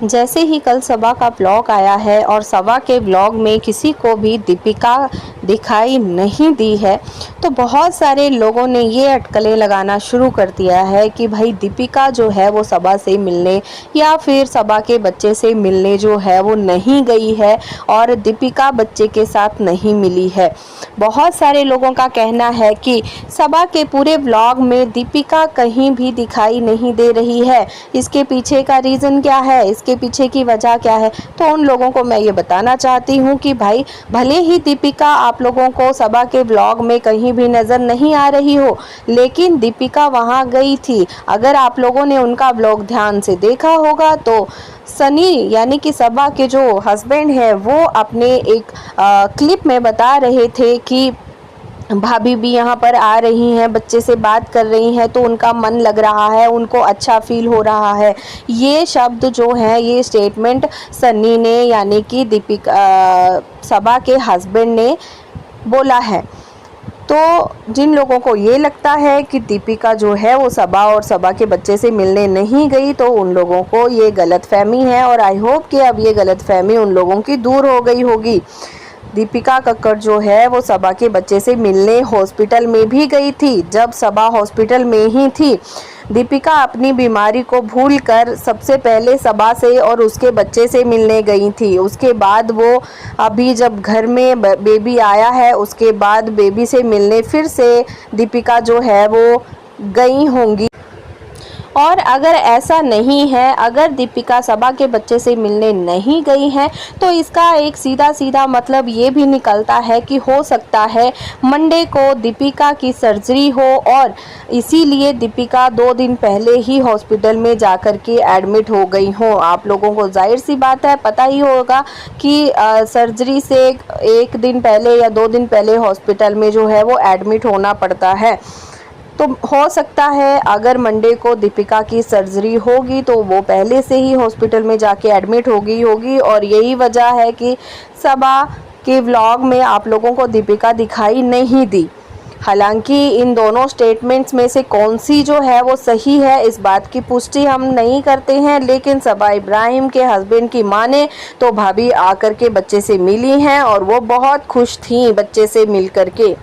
जैसे ही कल सबा का ब्लॉग आया है और सबा के ब्लॉग में किसी को भी दीपिका दिखाई नहीं दी है, तो बहुत सारे लोगों ने ये अटकलें लगाना शुरू कर दिया है कि भाई दीपिका जो है वो सबा से मिलने या फिर सबा के बच्चे से मिलने जो है वो नहीं गई है और दीपिका बच्चे के साथ नहीं मिली है। बहुत सारे लोगों का कहना है कि सबा के पूरे ब्लॉग में दीपिका कहीं भी दिखाई नहीं दे रही है। इसके पीछे का रीज़न क्या है, इसके पीछे की वजह क्या है? तो उन लोगों को मैं ये बताना चाहती हूँ कि भाई भले ही दीपिका आप लोगों को सबा के ब्लॉग में कहीं भी नज़र नहीं आ रही हो, लेकिन दीपिका वहाँ गई थी। अगर आप लोगों ने उनका ब्लॉग ध्यान से देखा होगा तो सनी यानी कि सबा के जो हस्बैंड है वो अपने एक क्लिप में बता रहे थे कि भाभी भी यहाँ पर आ रही हैं, बच्चे से बात कर रही हैं, तो उनका मन लग रहा है, उनको अच्छा फील हो रहा है। ये शब्द जो हैं, ये स्टेटमेंट सन्नी ने यानी कि दीपिका सबा के हस्बैंड ने बोला है। तो जिन लोगों को ये लगता है कि दीपिका जो है वो सबा और सबा के बच्चे से मिलने नहीं गई, तो उन लोगों को ये गलतफहमी है और आई होप कि अब ये गलतफहमी उन लोगों की दूर हो गई होगी। दीपिका कक्कड़ जो है वो सबा के बच्चे से मिलने हॉस्पिटल में भी गई थी। जब सबा हॉस्पिटल में ही थी, दीपिका अपनी बीमारी को भूलकर सबसे पहले सबा से और उसके बच्चे से मिलने गई थी। उसके बाद वो अभी जब घर में बेबी आया है, उसके बाद बेबी से मिलने फिर से दीपिका जो है वो गई होंगी। और अगर ऐसा नहीं है, अगर दीपिका सबा के बच्चे से मिलने नहीं गई हैं, तो इसका एक सीधा सीधा मतलब ये भी निकलता है कि हो सकता है मंडे को दीपिका की सर्जरी हो और इसीलिए दीपिका 2 दिन पहले ही हॉस्पिटल में जाकर के एडमिट हो गई हो। आप लोगों को जाहिर सी बात है पता ही होगा कि सर्जरी से 1 दिन पहले या 2 दिन पहले हॉस्पिटल में जो है वो एडमिट होना पड़ता है। तो हो सकता है अगर मंडे को दीपिका की सर्जरी होगी तो वो पहले से ही हॉस्पिटल में जाके एडमिट हो गई होगी और यही वजह है कि सबा के व्लॉग में आप लोगों को दीपिका दिखाई नहीं दी। हालांकि इन दोनों स्टेटमेंट्स में से कौन सी जो है वो सही है, इस बात की पुष्टि हम नहीं करते हैं, लेकिन सबा इब्राहिम के हस्बैंड की माने तो भाभी आकर के बच्चे से मिली हैं और वो बहुत खुश थी बच्चे से मिल कर के।